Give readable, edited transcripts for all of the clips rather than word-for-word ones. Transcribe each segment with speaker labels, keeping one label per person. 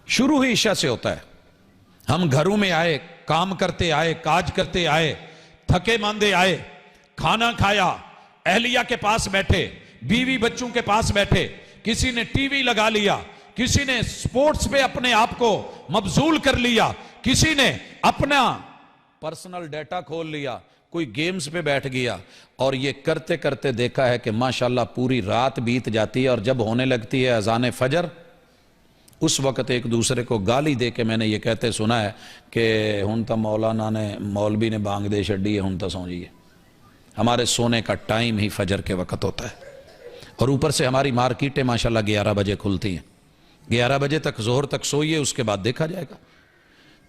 Speaker 1: شروع ہی عشاء سے ہوتا ہے. ہم گھروں میں آئے, کام کرتے آئے, کاج کرتے آئے, تھکے ماندے آئے, کھانا کھایا, اہلیہ کے پاس بیٹھے, بیوی بچوں کے پاس بیٹھے, کسی نے ٹی وی لگا لیا, کسی نے سپورٹس پہ اپنے آپ کو مبذول کر لیا, کسی نے اپنا پرسنل ڈیٹا کھول لیا, کوئی گیمز پہ بیٹھ گیا, اور یہ کرتے کرتے دیکھا ہے کہ ماشاءاللہ پوری رات بیت جاتی ہے, اور جب ہونے لگتی ہے اذان فجر اس وقت ایک دوسرے کو گالی دے کے میں نے یہ کہتے سنا ہے کہ ہن تا مولانا نے مولوی نے بانگ دے چھڈی ہے, ہن تا سو جائیے. ہمارے سونے کا ٹائم ہی فجر کے وقت ہوتا ہے, اور اوپر سے ہماری مارکیٹیں ماشاءاللہ 11 بجے کھلتی ہیں. 11 بجے تک ظہر تک سوئیے, اس کے بعد دیکھا جائے گا.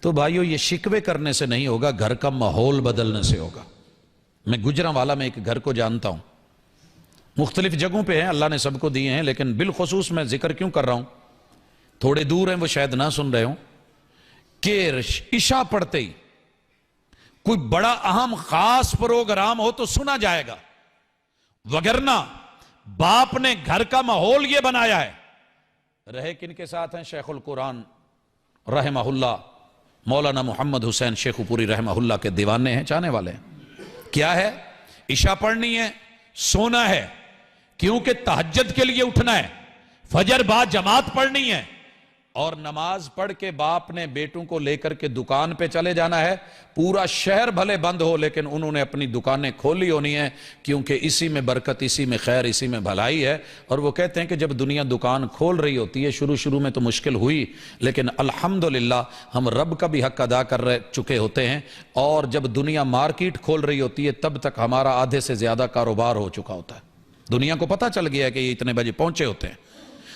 Speaker 1: تو بھائیو یہ شکوے کرنے سے نہیں ہوگا, گھر کا ماحول بدلنے سے ہوگا. میں گجرانوالا میں ایک گھر کو جانتا ہوں, مختلف جگہوں پہ ہیں, اللہ نے سب کو دیے ہیں, لیکن بالخصوص میں ذکر کیوں کر رہا ہوں, تھوڑے دور ہیں وہ شاید نہ سن رہے ہوں, کہ عشاء پڑھتے ہی کوئی بڑا اہم خاص پروگرام ہو تو سنا جائے گا, وگرنہ باپ نے گھر کا ماحول یہ بنایا ہے. رہے کن کے ساتھ ہیں؟ شیخ القرآن رحمہ اللہ مولانا محمد حسین شیخو پوری رحمہ اللہ کے دیوانے ہیں, چاہنے والے ہیں. کیا ہے؟ عشاء پڑھنی ہے, سونا ہے, کیونکہ تہجد کے لیے اٹھنا ہے, فجر بعد جماعت پڑھنی ہے, اور نماز پڑھ کے باپ نے بیٹوں کو لے کر کے دکان پہ چلے جانا ہے. پورا شہر بھلے بند ہو لیکن انہوں نے اپنی دکانیں کھولی ہونی ہیں, کیونکہ اسی میں برکت, اسی میں خیر, اسی میں بھلائی ہے. اور وہ کہتے ہیں کہ جب دنیا دکان کھول رہی ہوتی ہے, شروع میں تو مشکل ہوئی, لیکن الحمدللہ ہم رب کا بھی حق ادا کر چکے ہوتے ہیں, اور جب دنیا مارکیٹ کھول رہی ہوتی ہے تب تک ہمارا آدھے سے زیادہ کاروبار ہو چکا ہوتا ہے. دنیا کو پتہ چل گیا ہے کہ یہ اتنے بجے پہنچے ہوتے ہیں.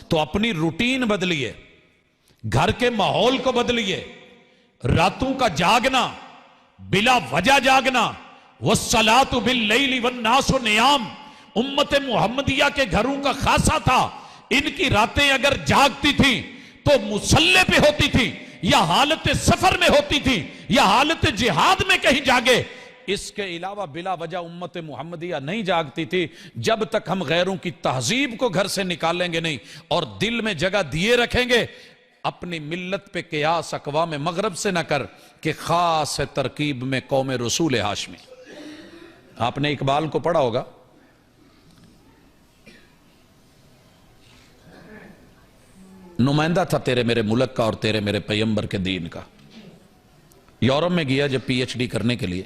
Speaker 1: تو اپنی روٹین بدلیے, گھر کے ماحول کو بدلیے. راتوں کا جاگنا, بلا وجہ جاگنا, وَالصَّلَاةُ بِاللَّيْلِ وَالنَّاسُ نِيَامٌ, امت محمدیہ کے گھروں کا خاصہ تھا. ان کی راتیں اگر جاگتی تھیں تو مصلے پہ ہوتی تھی, یا حالت سفر میں ہوتی تھی, یا حالت جہاد میں کہیں جاگے. اس کے علاوہ بلا وجہ امت محمدیہ نہیں جاگتی تھی. جب تک ہم غیروں کی تہذیب کو گھر سے نکالیں گے نہیں, اور دل میں جگہ دیے رکھیں گے. اپنی ملت پہ قیاس اقوام مغرب سے نہ کر کہ خاص ہے ترکیب میں قوم رسول ہاشمی. آپ نے اقبال کو پڑھا ہوگا, نمائندہ تھا تیرے میرے ملک کا اور تیرے میرے پیغمبر کے دین کا. یورپ میں گیا جب پی ایچ ڈی کرنے کے لیے,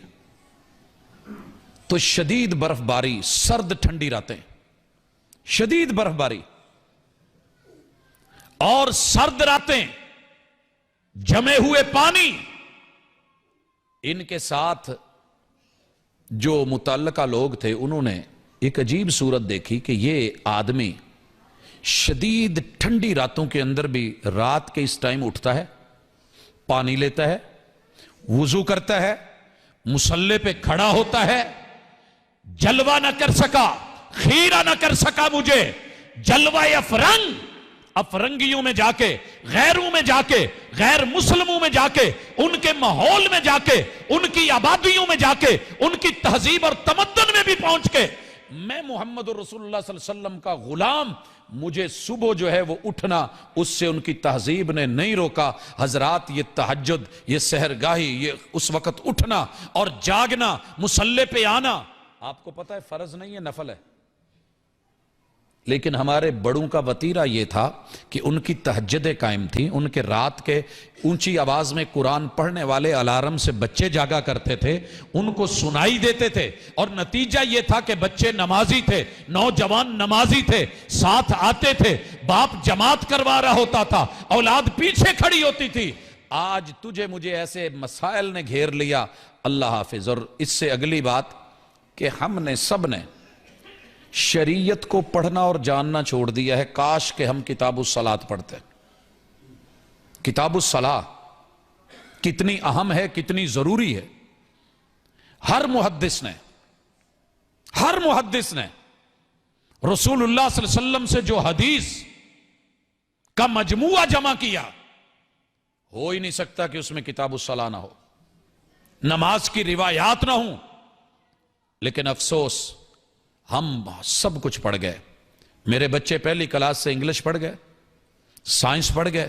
Speaker 1: تو شدید برف باری, سرد ٹھنڈی راتیں, شدید برف باری اور سرد راتیں, جمے ہوئے پانی. ان کے ساتھ جو متعلقہ لوگ تھے انہوں نے ایک عجیب صورت دیکھی کہ یہ آدمی شدید ٹھنڈی راتوں کے اندر بھی رات کے اس ٹائم اٹھتا ہے, پانی لیتا ہے, وضو کرتا ہے, مصلے پہ کھڑا ہوتا ہے. جلوہ نہ کر سکا, خیرہ نہ کر سکا مجھے, جلوہ افرنگ, افرنگیوں میں جا کے, غیروں میں جا کے, غیر مسلموں میں جا کے, ان کے ماحول میں جا کے, ان کی آبادیوں میں جا کے, ان کی تہذیب اور تمدن میں بھی پہنچ کے, میں محمد رسول اللہ صلی اللہ علیہ وسلم کا غلام, مجھے صبح جو ہے وہ اٹھنا, اس سے ان کی تہذیب نے نہیں روکا. حضرات یہ تہجد, یہ سحرگاہی, یہ اس وقت اٹھنا اور جاگنا, مصلے پہ آنا, آپ کو پتہ ہے فرض نہیں ہے, نفل ہے. لیکن ہمارے بڑوں کا وتیرہ یہ تھا کہ ان کی تہجدیں قائم تھیں, ان کے رات کے اونچی آواز میں قرآن پڑھنے والے الارم سے بچے جاگا کرتے تھے, ان کو سنائی دیتے تھے, اور نتیجہ یہ تھا کہ بچے نمازی تھے, نوجوان نمازی تھے, ساتھ آتے تھے, باپ جماعت کروا رہا ہوتا تھا, اولاد پیچھے کھڑی ہوتی تھی. آج تجھے مجھے ایسے مسائل نے گھیر لیا, اللہ حافظ. اور اس سے اگلی بات کہ ہم نے سب نے شریعت کو پڑھنا اور جاننا چھوڑ دیا ہے. کاش کہ ہم کتاب الصلاۃ پڑھتے. کتاب الصلاۃ کتنی اہم ہے, کتنی ضروری ہے. ہر محدث نے رسول اللہ صلی اللہ علیہ وسلم سے جو حدیث کا مجموعہ جمع کیا, ہو ہی نہیں سکتا کہ اس میں کتاب الصلاۃ نہ ہو, نماز کی روایات نہ ہوں. لیکن افسوس ہم سب کچھ پڑھ گئے. میرے بچے پہلی کلاس سے انگلش پڑھ گئے, سائنس پڑھ گئے,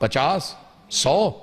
Speaker 1: 50, 100।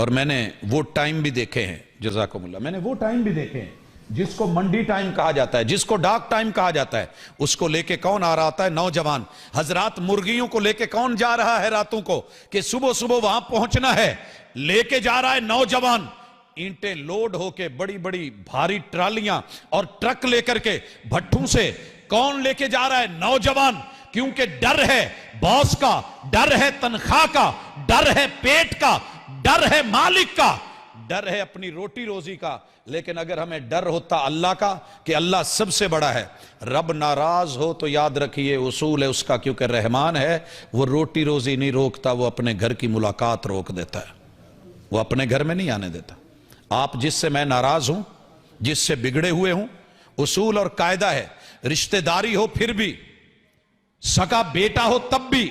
Speaker 1: اور میں نے وہ ٹائم بھی دیکھے ہیں، جزاکم اللہ، میں نے وہ ٹائم بھی دیکھے ہیں جس کو منڈی ٹائم کہا جاتا ہے، جس کو ڈاک ٹائم کہا جاتا ہے، اس کو لے کے کون آ رہا ہوتا ہے؟ نوجوان حضرات۔ مرغیوں کو لے کے کون جا رہا ہے راتوں کو کہ صبح صبح وہاں پہنچنا ہے؟ لے کے جا رہا ہے نوجوان، اینٹیں لوڈ ہو کے بڑی بڑی بھاری ٹرالیاں اور ٹرک لے کر کے بھٹھوں سے۔ کون لے کے جا رہا ہے؟ نوجوان، کیونکہ ڈر ہے باس کا، ڈر ہے تنخواہ کا، ڈر ہے پیٹ کا، ڈر ہے مالک کا، ڈر ہے اپنی روٹی روزی کا۔ لیکن اگر ہمیں ڈر ہوتا اللہ کا کہ اللہ سب سے بڑا ہے، رب ناراض ہو تو یاد رکھیے اصول ہے اس کا، کیونکہ رحمان ہے، وہ روٹی روزی نہیں روکتا، وہ اپنے گھر کی ملاقات روک دیتا ہے، وہ اپنے گھر میں نہیں آنے دیتا۔ آپ جس سے میں ناراض ہوں، جس سے بگڑے ہوئے ہوں، اصول اور قاعدہ ہے، رشتہ داری ہو پھر بھی، سگا بیٹا ہو تب بھی۔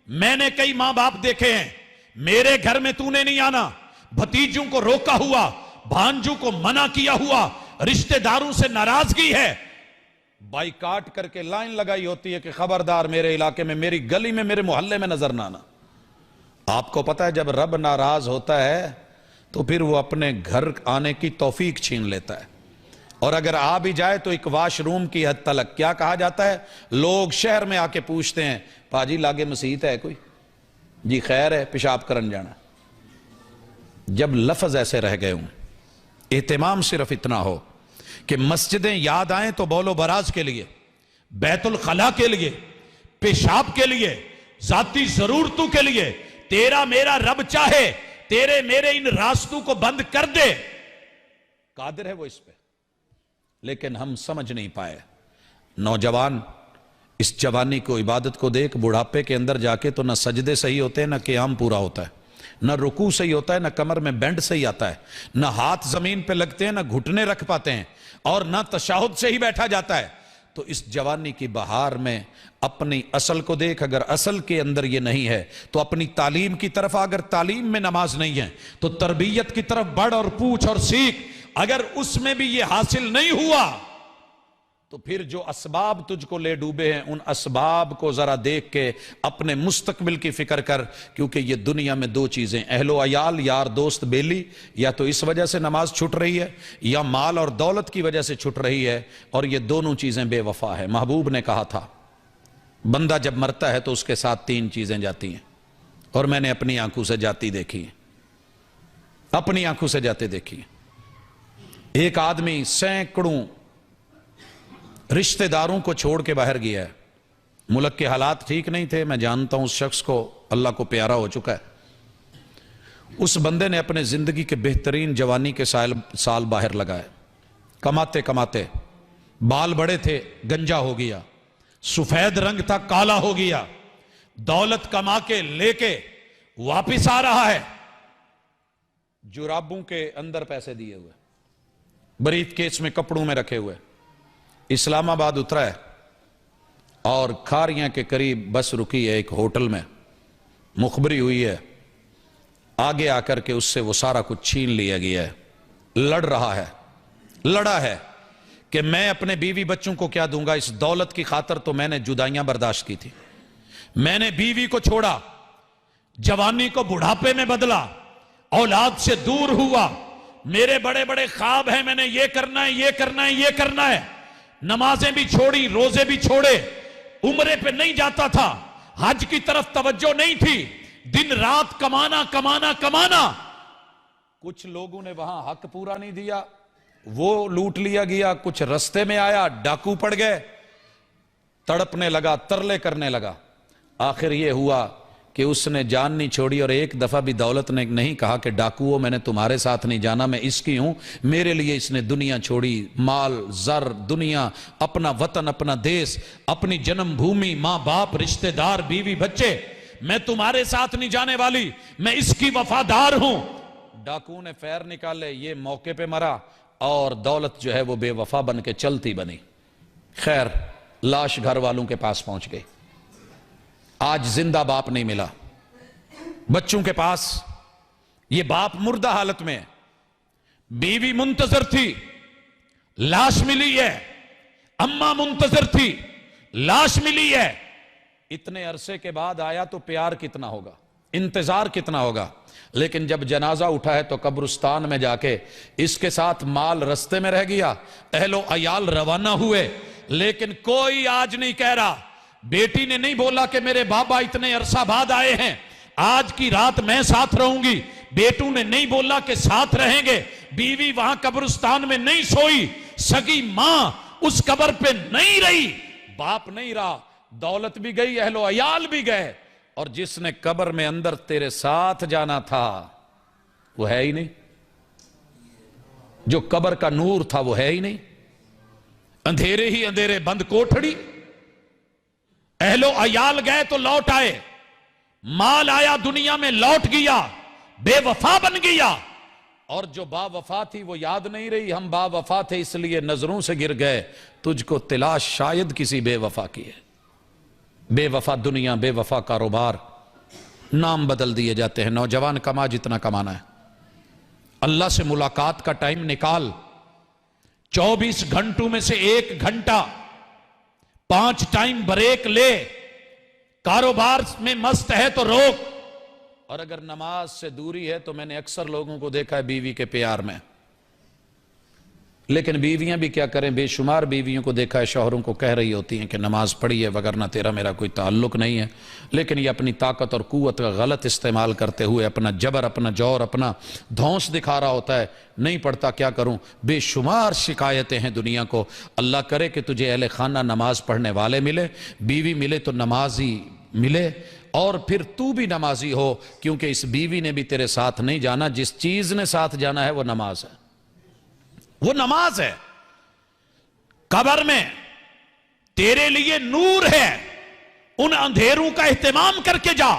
Speaker 1: میں نے کئی ماں باپ دیکھے ہیں، میرے گھر میں تو نے نہیں آنا، بھتیجوں کو روکا ہوا، بھانجوں کو منع کیا ہوا، رشتہ داروں سے ناراضگی ہے، بائیکاٹ کر کے لائن لگائی ہوتی ہے کہ خبردار میرے علاقے میں، میری گلی میں، میرے محلے میں نظر نہ آنا۔ آپ کو پتا ہے جب رب ناراض ہوتا ہے تو پھر وہ اپنے گھر آنے کی توفیق چھین لیتا ہے، اور اگر آ بھی جائے تو ایک واش روم کی حد تلک۔ کیا کہا جاتا ہے؟ لوگ شہر میں آ کے پوچھتے ہیں، پاجی لاگے مسیت ہے کوئی؟ جی خیر ہے، پیشاب کرن جانا۔ جب لفظ ایسے رہ گئے ہوں، اہتمام صرف اتنا ہو کہ مسجدیں یاد آئیں تو بول و براز کے لیے، بیت الخلا کے لیے، پیشاب کے لیے، ذاتی ضرورتوں کے لیے، تیرا میرا رب چاہے تیرے میرے ان راستوں کو بند کر دے، قادر ہے وہ اس پہ، لیکن ہم سمجھ نہیں پائے۔ نوجوان اس جوانی کو، عبادت کو دیکھ، بڑھاپے کے اندر جا کے تو نہ سجدے صحیح ہوتے ہیں، نہ قیام پورا ہوتا ہے، نہ رکوع صحیح ہوتا ہے، نہ کمر میں بینڈ صحیح آتا ہے، نہ ہاتھ زمین پہ لگتے ہیں، نہ گھٹنے رکھ پاتے ہیں، اور نہ تشہد سے ہی بیٹھا جاتا ہے۔ تو اس جوانی کی بہار میں اپنی اصل کو دیکھ، اگر اصل کے اندر یہ نہیں ہے تو اپنی تعلیم کی طرف، اگر تعلیم میں نماز نہیں ہے تو تربیت کی طرف بڑھ اور پوچھ اور سیکھ۔ اگر اس میں بھی یہ حاصل نہیں ہوا تو پھر جو اسباب تجھ کو لے ڈوبے ہیں، ان اسباب کو ذرا دیکھ کے اپنے مستقبل کی فکر کر، کیونکہ یہ دنیا میں دو چیزیں، اہل و عیال، یار دوست بیلی، یا تو اس وجہ سے نماز چھٹ رہی ہے یا مال اور دولت کی وجہ سے چھٹ رہی ہے، اور یہ دونوں چیزیں بے وفا ہے۔ محبوب نے کہا تھا بندہ جب مرتا ہے تو اس کے ساتھ تین چیزیں جاتی ہیں، اور میں نے اپنی آنکھوں سے جاتی دیکھی ہیں، اپنی آنکھوں سے جاتے دیکھی ہیں۔ ایک آدمی سینکڑوں رشتہ داروں کو چھوڑ کے باہر گیا ہے، ملک کے حالات ٹھیک نہیں تھے، میں جانتا ہوں اس شخص کو اللہ کو پیارا ہو چکا ہے۔ اس بندے نے اپنے زندگی کے بہترین جوانی کے سال باہر لگائے، کماتے کماتے، بال بڑے تھے گنجا ہو گیا، سفید رنگ تھا کالا ہو گیا، دولت کما کے لے کے واپس آ رہا ہے، جرابوں کے اندر پیسے دیے ہوئے، بریف کیس میں کپڑوں میں رکھے ہوئے، اسلام آباد اترا ہے اور کھاریاں کے قریب بس رکی ہے ایک ہوٹل میں، مخبری ہوئی ہے، آگے آ کر کے اس سے وہ سارا کچھ چھین لیا گیا ہے، لڑ رہا ہے، لڑا ہے کہ میں اپنے بیوی بچوں کو کیا دوں گا، اس دولت کی خاطر تو میں نے جدائیاں برداشت کی تھی، میں نے بیوی کو چھوڑا، جوانی کو بڑھاپے میں بدلا، اولاد سے دور ہوا، میرے بڑے بڑے خواب ہیں، میں نے یہ کرنا ہے، یہ کرنا ہے، یہ کرنا ہے، نمازیں بھی چھوڑی، روزے بھی چھوڑے، عمرے پہ نہیں جاتا تھا، حج کی طرف توجہ نہیں تھی، دن رات کمانا کمانا کمانا۔ کچھ لوگوں نے وہاں حق پورا نہیں دیا، وہ لوٹ لیا گیا، کچھ رستے میں آیا، ڈاکو پڑ گئے، تڑپنے لگا، ترلے کرنے لگا، آخر یہ ہوا کہ اس نے جان نہیں چھوڑی، اور ایک دفعہ بھی دولت نے نہیں کہا کہ ڈاکوؤں میں نے تمہارے ساتھ نہیں جانا، میں اس کی ہوں، میرے لیے اس نے دنیا چھوڑی، مال زر دنیا، اپنا وطن، اپنا دیس، اپنی جنم بھومی، ماں باپ، رشتہ دار، بیوی بچے، میں تمہارے ساتھ نہیں جانے والی، میں اس کی وفادار ہوں۔ ڈاکو نے فیر نکالے، یہ موقع پہ مرا، اور دولت جو ہے وہ بے وفا بن کے چلتی بنی۔ خیر، لاش گھر والوں کے پاس پہنچ گئی، آج زندہ باپ نہیں ملا، بچوں کے پاس یہ باپ مردہ حالت میں، بیوی منتظر تھی، لاش ملی ہے، اماں منتظر تھی، لاش ملی ہے، اتنے عرصے کے بعد آیا تو پیار کتنا ہوگا، انتظار کتنا ہوگا. لیکن جب جنازہ اٹھا ہے تو قبرستان میں جا کے اس کے ساتھ مال رستے میں رہ گیا, اہل و عیال روانہ ہوئے, لیکن کوئی آج نہیں کہہ رہا. بیٹی نے نہیں بولا کہ میرے بابا اتنے عرصہ بعد آئے ہیں, آج کی رات میں ساتھ رہوں گی. بیٹوں نے نہیں بولا کہ ساتھ رہیں گے. بیوی وہاں قبرستان میں نہیں سوئی, سگی ماں اس قبر پہ نہیں رہی, باپ نہیں رہا, دولت بھی گئی, اہل و عیال بھی گئے, اور جس نے قبر میں اندر تیرے ساتھ جانا تھا وہ ہے ہی نہیں. جو قبر کا نور تھا وہ ہے ہی نہیں. اندھیرے ہی اندھیرے بند کوٹھڑی. اہل و عیال گئے تو لوٹ آئے, مال آیا دنیا میں لوٹ گیا, بے وفا بن گیا. اور جو با وفا تھی وہ یاد نہیں رہی, ہم با وفا تھے اس لیے نظروں سے گر گئے, تجھ کو تلاش شاید کسی بے وفا کی ہے. بے وفا دنیا, بے وفا کاروبار, نام بدل دیے جاتے ہیں. نوجوان کما جتنا کمانا ہے, اللہ سے ملاقات کا ٹائم نکال. 24 گھنٹوں میں سے 1 گھنٹہ 5 ٹائم بریک لے. کاروبار میں مست ہے تو روک, اور اگر نماز سے دوری ہے تو میں نے اکثر لوگوں کو دیکھا ہے بیوی کے پیار میں. لیکن بیویاں بھی کیا کریں, بے شمار بیویوں کو دیکھا ہے شوہروں کو کہہ رہی ہوتی ہیں کہ نماز پڑھی ہے وگرنہ تیرا میرا کوئی تعلق نہیں ہے. لیکن یہ اپنی طاقت اور قوت کا غلط استعمال کرتے ہوئے اپنا جبر, اپنا جور, اپنا دھونس دکھا رہا ہوتا ہے. نہیں پڑھتا کیا کروں. بے شمار شکایتیں ہیں دنیا کو. اللہ کرے کہ تجھے اہل خانہ نماز پڑھنے والے ملے, بیوی ملے تو نمازی ملے, اور پھر تو بھی نمازی ہو, کیونکہ اس بیوی نے بھی تیرے ساتھ نہیں جانا. جس چیز نے ساتھ جانا ہے وہ نماز ہے, وہ نماز ہے. قبر میں تیرے لیے نور ہے, ان اندھیروں کا اہتمام کر کے جا.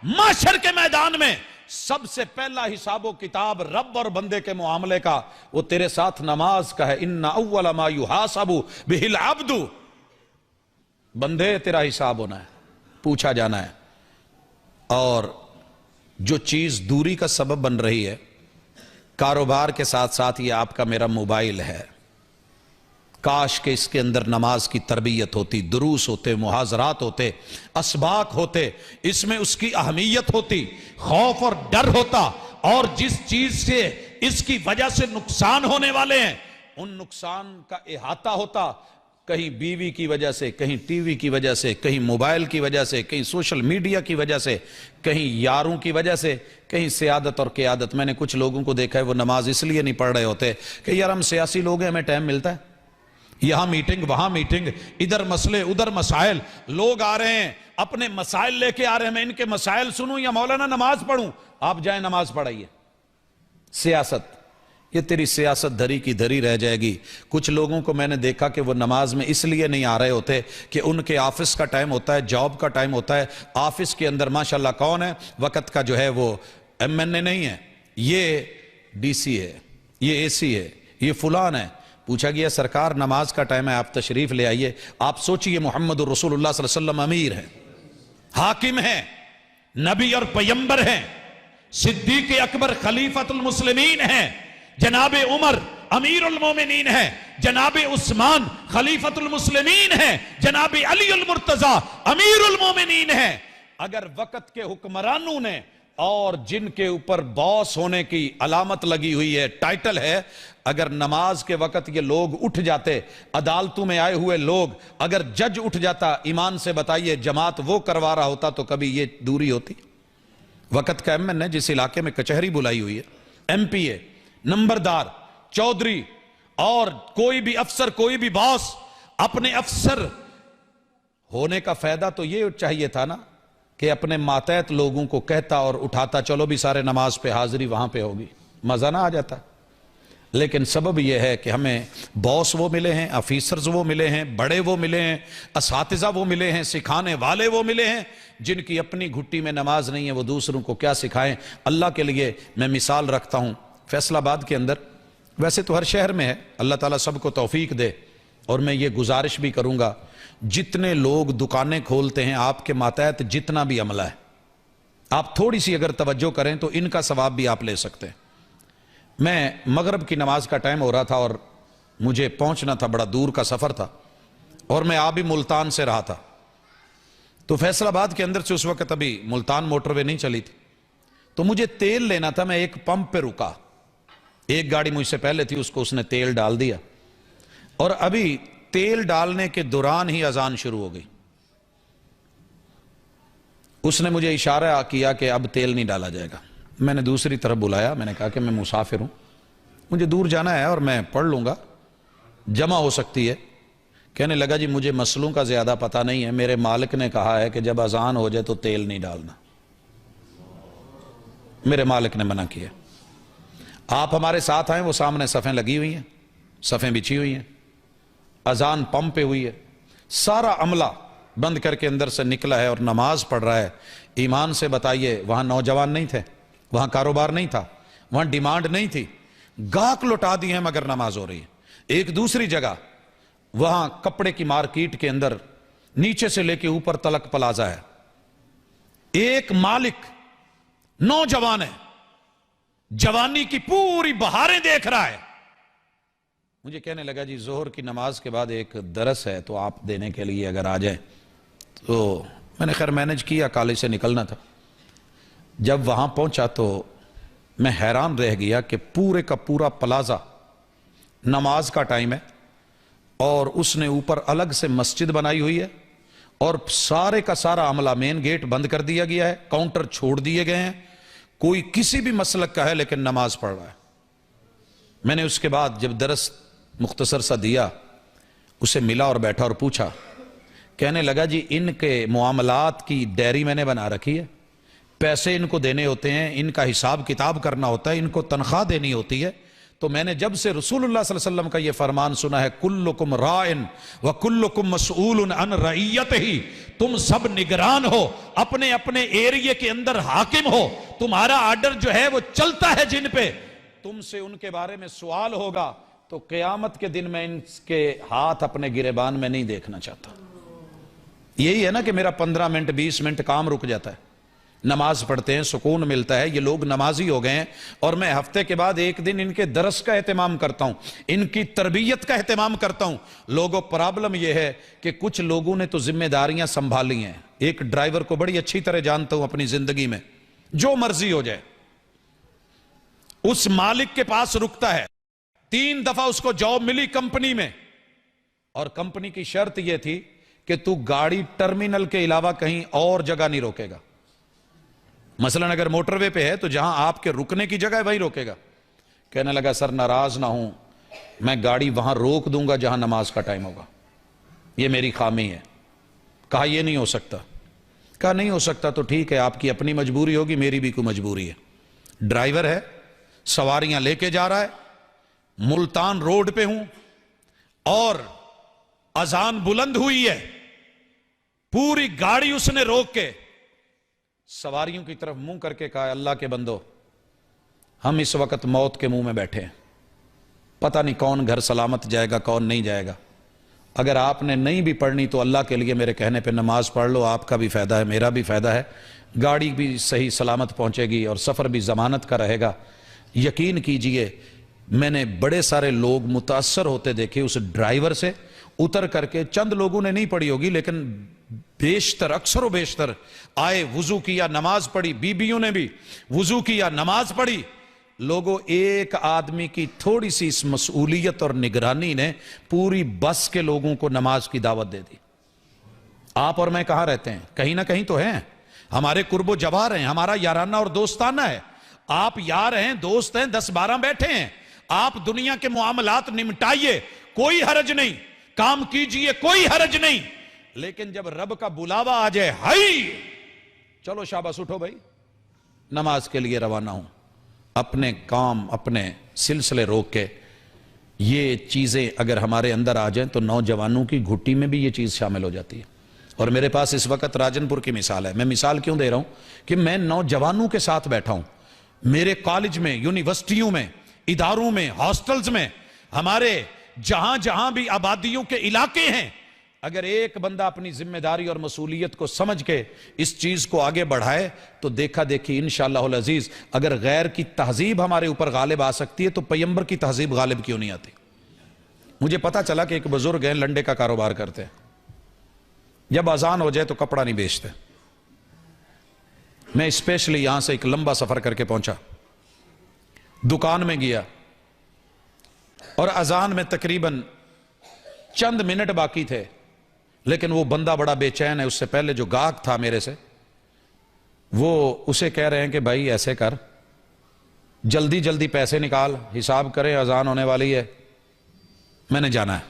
Speaker 1: محشر کے میدان میں سب سے پہلا حساب و کتاب رب اور بندے کے معاملے کا وہ تیرے ساتھ نماز کا ہے. ان اول ما یحاسب بہ العبد, بندے تیرا حساب ہونا ہے, پوچھا جانا ہے. اور جو چیز دوری کا سبب بن رہی ہے, کاروبار کے ساتھ ساتھ یہ آپ کا میرا موبائل ہے. کاش کہ اس کے اندر نماز کی تربیت ہوتی, دروس ہوتے, محاضرات ہوتے, اسباق ہوتے, اس میں اس کی اہمیت ہوتی, خوف اور ڈر ہوتا, اور جس چیز سے اس کی وجہ سے نقصان ہونے والے ہیں ان نقصان کا احاطہ ہوتا. کہیں بیوی کی وجہ سے, کہیں ٹی وی کی وجہ سے, کہیں موبائل کی وجہ سے, کہیں سوشل میڈیا کی وجہ سے, کہیں یاروں کی وجہ سے, کہیں سیادت اور قیادت. میں نے کچھ لوگوں کو دیکھا ہے وہ نماز اس لیے نہیں پڑھ رہے ہوتے کہ یار ہم سیاسی لوگ ہیں, ہمیں ٹائم ملتا ہے, یہاں میٹنگ وہاں میٹنگ, ادھر مسئلے ادھر مسائل. لوگ آ رہے ہیں اپنے مسائل لے کے آ رہے ہیں, میں ان کے مسائل سنوں یا مولانا نماز پڑھوں؟ آپ جائیں نماز پڑھائیے. سیاست, یہ تیری سیاست دھری کی دھری رہ جائے گی. کچھ لوگوں کو میں نے دیکھا کہ وہ نماز میں اس لیے نہیں آ رہے ہوتے کہ ان کے آفس کا ٹائم ہوتا ہے, جاب کا ٹائم ہوتا ہے. آفس کے اندر ماشاءاللہ کون ہے وقت کا جو ہے وہ ایم این اے نہیں ہے, یہ ڈی سی ہے, یہ اے سی ہے, یہ فلان ہے. پوچھا گیا سرکار نماز کا ٹائم ہے, آپ تشریف لے آئیے. آپ سوچئے محمد رسول اللہ صلی اللہ علیہ وسلم امیر ہیں, حاکم ہیں, نبی اور پیمبر ہیں, صدیق اکبر خلیفۃ المسلمین ہیں, جناب عمر امیر المومنین ہیں, جناب عثمان خلیفۃ المسلمین ہیں, جناب علی المرتضی امیر المومنین ہیں. اگر وقت کے حکمرانوں نے اور جن کے اوپر باس ہونے کی علامت لگی ہوئی ہے, ٹائٹل ہے, اگر نماز کے وقت یہ لوگ اٹھ جاتے, عدالتوں میں آئے ہوئے لوگ, اگر جج اٹھ جاتا, ایمان سے بتائیے جماعت وہ کروا رہا ہوتا تو کبھی یہ دوری ہوتی؟ وقت کا ایم این اے جس علاقے میں کچہری بلائی ہوئی ہے, ایم پی اے, نمبردار, چودھری, اور کوئی بھی افسر, کوئی بھی باس, اپنے افسر ہونے کا فائدہ تو یہ چاہیے تھا نا کہ اپنے ماتحت لوگوں کو کہتا اور اٹھاتا, چلو بھی سارے نماز پہ حاضری وہاں پہ ہوگی, مزہ نہ آ جاتا. لیکن سبب یہ ہے کہ ہمیں باس وہ ملے ہیں, آفیسرز وہ ملے ہیں, بڑے وہ ملے ہیں, اساتذہ وہ ملے ہیں, سکھانے والے وہ ملے ہیں, جن کی اپنی گھٹی میں نماز نہیں ہے, وہ دوسروں کو کیا سکھائیں. اللہ کے لیے میں مثال رکھتا ہوں, فیصل آباد کے اندر, ویسے تو ہر شہر میں ہے, اللہ تعالیٰ سب کو توفیق دے, اور میں یہ گزارش بھی کروں گا جتنے لوگ دکانیں کھولتے ہیں آپ کے ماتحت جتنا بھی عملہ ہے, آپ تھوڑی سی اگر توجہ کریں تو ان کا ثواب بھی آپ لے سکتے ہیں. میں مغرب کی نماز کا ٹائم ہو رہا تھا اور مجھے پہنچنا تھا, بڑا دور کا سفر تھا, اور میں آبی ملتان سے رہا تھا. تو فیصل آباد کے اندر سے اس وقت ابھی ملتان موٹر وے نہیں چلی تھی, تو مجھے تیل لینا تھا. میں ایک پمپ پہ رکا, ایک گاڑی مجھ سے پہلے تھی, اس کو اس نے تیل ڈال دیا, اور ابھی تیل ڈالنے کے دوران ہی اذان شروع ہو گئی. اس نے مجھے اشارہ کیا کہ اب تیل نہیں ڈالا جائے گا. میں نے دوسری طرف بلایا, میں نے کہا کہ میں مسافر ہوں, مجھے دور جانا ہے اور میں پڑھ لوں گا, جمع ہو سکتی ہے. کہنے لگا جی مجھے مسئلوں کا زیادہ پتہ نہیں ہے, میرے مالک نے کہا ہے کہ جب اذان ہو جائے تو تیل نہیں ڈالنا. میرے مالک نے منع کیا. آپ ہمارے ساتھ آئیں, وہ سامنے صفیں لگی ہوئی ہیں, صفیں بچھی ہوئی ہیں, اذان پمپ پہ ہوئی ہے, سارا عملہ بند کر کے اندر سے نکلا ہے اور نماز پڑھ رہا ہے. ایمان سے بتائیے, وہاں نوجوان نہیں تھے, وہاں کاروبار نہیں تھا, وہاں ڈیمانڈ نہیں تھی, گاہک لوٹا دی ہیں مگر نماز ہو رہی ہے. ایک دوسری جگہ وہاں کپڑے کی مارکیٹ کے اندر نیچے سے لے کے اوپر تلک پلازا ہے, ایک مالک نوجوان ہے, جوانی کی پوری بہاریں دیکھ رہا ہے. مجھے کہنے لگا جی ظہر کی نماز کے بعد ایک درس ہے تو آپ دینے کے لیے اگر آ جائیں. تو میں نے خیر مینج کیا, کالج سے نکلنا تھا. جب وہاں پہنچا تو میں حیران رہ گیا کہ پورے کا پورا پلازا نماز کا ٹائم ہے, اور اس نے اوپر الگ سے مسجد بنائی ہوئی ہے, اور سارے کا سارا عملہ مین گیٹ بند کر دیا گیا ہے, کاؤنٹر چھوڑ دیے گئے ہیں, کوئی کسی بھی مسلک کا ہے لیکن نماز پڑھ رہا ہے. میں نے اس کے بعد جب درس مختصر سا دیا, اسے ملا اور بیٹھا اور پوچھا. کہنے لگا جی ان کے معاملات کی ڈائری میں نے بنا رکھی ہے, پیسے ان کو دینے ہوتے ہیں, ان کا حساب کتاب کرنا ہوتا ہے, ان کو تنخواہ دینی ہوتی ہے. تو میں نے جب سے رسول اللہ صلی اللہ علیہ وسلم کا یہ فرمان سنا ہے, کلکم رائن وکلکم مسئول عن رعیتہ, تم سب نگران ہو, اپنے اپنے ایریے کے اندر حاکم ہو, تمہارا آرڈر جو ہے وہ چلتا ہے جن پہ, تم سے ان کے بارے میں سوال ہوگا. تو قیامت کے دن میں ان کے ہاتھ اپنے گریبان میں نہیں دیکھنا چاہتا. یہی ہے نا کہ میرا 15 منٹ 20 منٹ کام رک جاتا ہے, نماز پڑھتے ہیں, سکون ملتا ہے, یہ لوگ نمازی ہو گئے ہیں, اور میں ہفتے کے بعد ایک دن ان کے درس کا اہتمام کرتا ہوں, ان کی تربیت کا اہتمام کرتا ہوں. لوگوں پرابلم یہ ہے کہ کچھ لوگوں نے تو ذمہ داریاں سنبھالی ہیں. ایک ڈرائیور کو بڑی اچھی طرح جانتا ہوں اپنی زندگی میں, جو مرضی ہو جائے اس مالک کے پاس رکتا ہے. 3 دفعہ اس کو جاب ملی کمپنی میں, اور کمپنی کی شرط یہ تھی کہ تو گاڑی ٹرمینل کے علاوہ کہیں اور جگہ نہیں روکے گا. مثلا اگر موٹر وے پہ ہے تو جہاں آپ کے رکنے کی جگہ ہے وہی روکے گا. کہنے لگا سر ناراض نہ ہوں, میں گاڑی وہاں روک دوں گا جہاں نماز کا ٹائم ہوگا, یہ میری خامی ہے. کہا یہ نہیں ہو سکتا. کہا نہیں ہو سکتا تو ٹھیک ہے, آپ کی اپنی مجبوری ہوگی, میری بھی کوئی مجبوری ہے. ڈرائیور ہے, سواریاں لے کے جا رہا ہے, ملتان روڈ پہ ہوں, اور اذان بلند ہوئی ہے, پوری گاڑی اس نے روک کے سواریوں کی طرف منہ کر کے کہا, اللہ کے بندو ہم اس وقت موت کے منہ میں بیٹھے ہیں, پتہ نہیں کون گھر سلامت جائے گا کون نہیں جائے گا. اگر آپ نے نہیں بھی پڑھنی تو اللہ کے لیے میرے کہنے پہ نماز پڑھ لو, آپ کا بھی فائدہ ہے, میرا بھی فائدہ ہے, گاڑی بھی صحیح سلامت پہنچے گی اور سفر بھی ضمانت کا رہے گا. یقین کیجئے میں نے بڑے سارے لوگ متاثر ہوتے دیکھے اس ڈرائیور سے. اتر کر کے چند لوگوں نے نہیں پڑھی ہوگی, لیکن بیشتر اکثر و بیشتر آئے, وضو کیا, نماز پڑھی, بیویوں نے بھی وضو کیا, نماز پڑھی. لوگوں ایک آدمی کی تھوڑی سی اس مسئولیت اور نگرانی نے پوری بس کے لوگوں کو نماز کی دعوت دے دی. آپ اور میں کہاں رہتے ہیں؟ کہیں نہ کہیں تو ہیں, ہمارے قرب و جوار ہیں, ہمارا یارانہ اور دوستانہ ہے. آپ یار ہیں, دوست ہیں, 10-12 بیٹھے ہیں, آپ دنیا کے معاملات نمٹائیے, کوئی حرج نہیں, کام کیجئے, کوئی حرج نہیں. لیکن جب رب کا بلاوا آ جائے, ہائی چلو شاباش اٹھو بھائی, نماز کے لیے روانہ ہوں, اپنے کام اپنے سلسلے روک کے. یہ چیزیں اگر ہمارے اندر آ جائیں تو نوجوانوں کی گھٹی میں بھی یہ چیز شامل ہو جاتی ہے. اور میرے پاس اس وقت راجن پور کی مثال ہے. میں مثال کیوں دے رہا ہوں کہ میں نوجوانوں کے ساتھ بیٹھا ہوں, میرے کالج میں, یونیورسٹیوں میں, اداروں میں, ہاسٹلز میں, ہمارے جہاں جہاں بھی آبادیوں کے علاقے ہیں, اگر ایک بندہ اپنی ذمہ داری اور مسئولیت کو سمجھ کے اس چیز کو آگے بڑھائے تو دیکھا دیکھی انشاءاللہ العزیز اگر غیر کی تہذیب ہمارے اوپر غالب آ سکتی ہے تو پیغمبر کی تہذیب غالب کیوں نہیں آتی. مجھے پتا چلا کہ ایک بزرگ ہیں, لنڈے کا کاروبار کرتے ہیں, جب اذان ہو جائے تو کپڑا نہیں بیچتے, میں اسپیشلی یہاں سے ایک لمبا سفر کر کے پہنچا، دکان میں گیا اور اذان میں تقریباً چند منٹ باقی تھے، لیکن وہ بندہ بڑا بے چین ہے، اس سے پہلے جو گاہک تھا میرے سے، وہ اسے کہہ رہے ہیں کہ بھائی ایسے کر، جلدی جلدی پیسے نکال، حساب کرے، اذان ہونے والی ہے، میں نے جانا ہے۔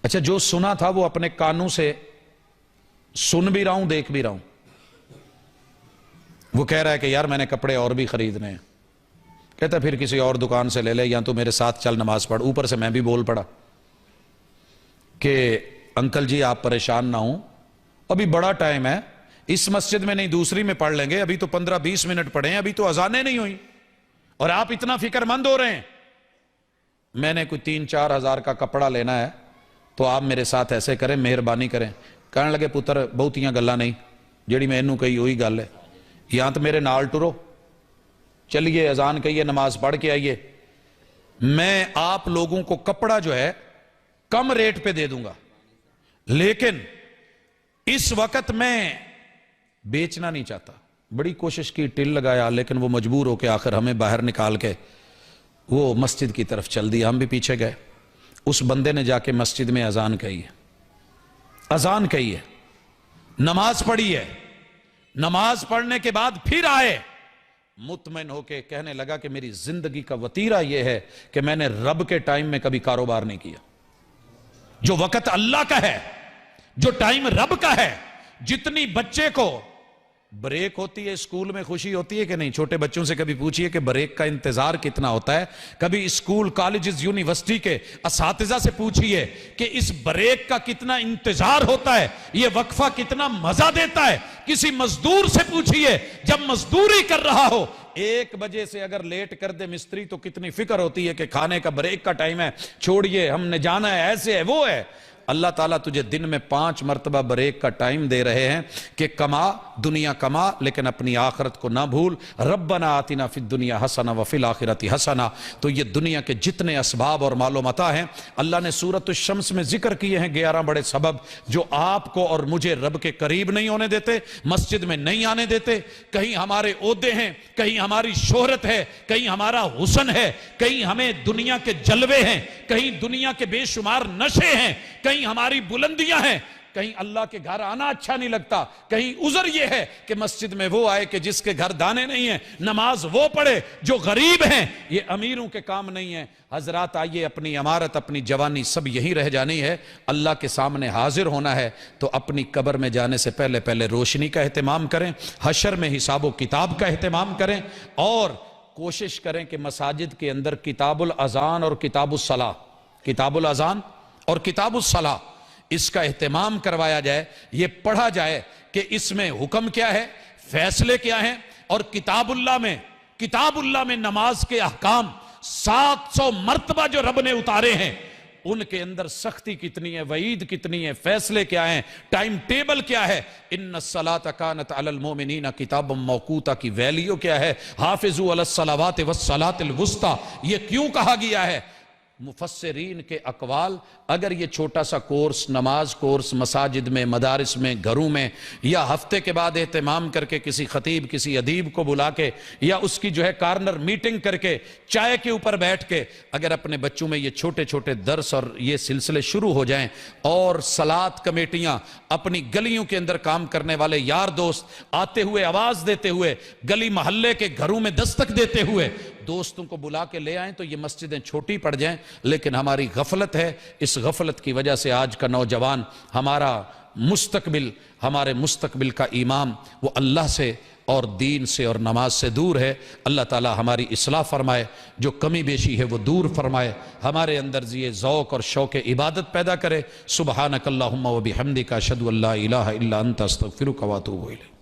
Speaker 1: اچھا، جو سنا تھا وہ اپنے کانوں سے سن بھی رہا ہوں، دیکھ بھی رہا ہوں۔ وہ کہہ رہا ہے کہ یار میں نے کپڑے اور بھی خریدنے ہیں، کہتا پھر کسی اور دکان سے لے لے، یا تو میرے ساتھ چل نماز پڑھ۔ اوپر سے میں بھی بول پڑا کہ انکل جی آپ پریشان نہ ہوں، ابھی بڑا ٹائم ہے، اس مسجد میں نہیں دوسری میں پڑھ لیں گے، ابھی تو 15-20 منٹ پڑھیں، ابھی تو اذانیں نہیں ہوئی اور آپ اتنا فکر مند ہو رہے ہیں۔ میں نے کوئی 3-4 ہزار کا کپڑا لینا ہے، تو آپ میرے ساتھ ایسے کریں، مہربانی کریں۔ کہنے لگے پتر بہتیاں گلاں نہیں، جیڑی میں انہوں کہی وہی گل ہے، یہاں تو میرے نال ٹرو، چلیے اذان کہیے، نماز پڑھ کے آئیے، میں آپ لوگوں کو کپڑا جو ہے کم ریٹ پہ دے دوں گا، لیکن اس وقت میں بیچنا نہیں چاہتا۔ بڑی کوشش کی، ٹل لگایا، لیکن وہ مجبور ہو کے آخر ہمیں باہر نکال کے وہ مسجد کی طرف چل دیا، ہم بھی پیچھے گئے۔ اس بندے نے جا کے مسجد میں اذان کہی ہے، اذان کہی ہے، نماز پڑھی ہے، نماز پڑھنے کے بعد پھر آئے، مطمئن ہو کے کہنے لگا کہ میری زندگی کا وتیرہ یہ ہے کہ میں نے رب کے ٹائم میں کبھی کاروبار نہیں کیا۔ جو وقت اللہ کا ہے، جو ٹائم رب کا ہے، جتنی بچے کو بریک ہوتی ہے اسکول میں خوشی ہوتی ہے کہ نہیں؟ چھوٹے بچوں سے کبھی پوچھئے کہ بریک کا انتظار کتنا ہوتا ہے، کبھی اسکول کالجز یونیورسٹی کے اساتذہ سے پوچھئے کہ اس بریک کا کتنا انتظار ہوتا ہے، یہ وقفہ کتنا مزہ دیتا ہے۔ کسی مزدور سے پوچھئے جب مزدوری کر رہا ہو، 1 بجے سے اگر لیٹ کر دے مستری تو کتنی فکر ہوتی ہے کہ کھانے کا بریک کا ٹائم ہے، چھوڑیے ہم نے جانا ہے، ایسے ہے وہ ہے۔ اللہ تعالیٰ تجھے دن میں 5 مرتبہ بریک کا ٹائم دے رہے ہیں کہ کما، دنیا کما، لیکن اپنی آخرت کو نہ بھول۔ ربنا آتنا فی الدنیا حسنہ وفی الآخرۃ حسنہ۔ تو یہ دنیا کے جتنے اسباب اور مال و متاع ہیں، اللہ نے سورۃ الشمس میں ذکر کیے ہیں 11 بڑے سبب جو آپ کو اور مجھے رب کے قریب نہیں ہونے دیتے، مسجد میں نہیں آنے دیتے۔ کہیں ہمارے عہدے ہیں، کہیں ہماری شہرت ہے، کہیں ہمارا حسن ہے، کہیں ہمیں دنیا کے جلوے ہیں، کہیں دنیا کے بے شمار نشے ہیں، کہیں ہماری بلندیاں ہیں، کہیں اللہ کے گھر آنا اچھا نہیں لگتا، کہیں عذر یہ ہے کہ مسجد میں وہ آئے کہ جس کے گھر دانے نہیں ہیں، نماز وہ پڑھے جو غریب ہیں۔ یہ امیروں کے کام نہیں ہے۔ حضرات آئیے، اپنی عمارت، اپنی جوانی سب یہی رہ جانی ہے، اللہ کے سامنے حاضر ہونا ہے، تو اپنی قبر میں جانے سے پہلے روشنی کا اہتمام کریں، حشر میں حساب و کتاب کا اہتمام کریں، اور کوشش کریں کہ مساجد کے اندر کتاب الاذان اور کتاب الصلاۃ، کتاب الاذان اور کتاب الصلاۃ، اس کا اہتمام کروایا جائے، یہ پڑھا جائے کہ اس میں حکم کیا ہے، فیصلے کیا ہیں، اور کتاب اللہ میں نماز کے احکام 700 مرتبہ جو رب نے اتارے ہیں، ان کے اندر سختی کتنی ہے، وعید کتنی ہے، فیصلے کیا ہیں، ٹائم ٹیبل کیا ہے۔ ان الصلاۃ کانت علی المؤمنین کتابا موقوتا کی ویلیو کیا ہے، حافظوا علی الصلوات والصلاۃ الوسطی، یہ کیوں کہا گیا ہے؟ مفسرین کے اقوال، اگر یہ چھوٹا سا کورس، نماز کورس مساجد میں، مدارس میں، گھروں میں، یا ہفتے کے بعد اہتمام کر کے کسی خطیب، کسی ادیب کو بلا کے، یا اس کی جو ہے کارنر میٹنگ کر کے، چائے کے اوپر بیٹھ کے، اگر اپنے بچوں میں یہ چھوٹے چھوٹے درس اور یہ سلسلے شروع ہو جائیں، اور صلاۃ کمیٹیاں، اپنی گلیوں کے اندر کام کرنے والے یار دوست آتے ہوئے، آواز دیتے ہوئے، گلی محلے کے گھروں میں دستک دیتے ہوئے دوستوں کو بلا کے لے آئیں، تو یہ مسجدیں چھوٹی پڑ جائیں۔ لیکن ہماری غفلت ہے، اس غفلت کی وجہ سے آج کا نوجوان، ہمارے مستقبل کا امام، وہ اللہ سے اور دین سے اور نماز سے دور ہے۔ اللہ تعالی ہماری اصلاح فرمائے، جو کمی بیشی ہے وہ دور فرمائے، ہمارے اندر یہ ذوق اور شوق عبادت پیدا کرے۔ سبحانک اللہم و بحمدک، اشہد ان لا الہ الا انت، استغفرک و اتوب الیک۔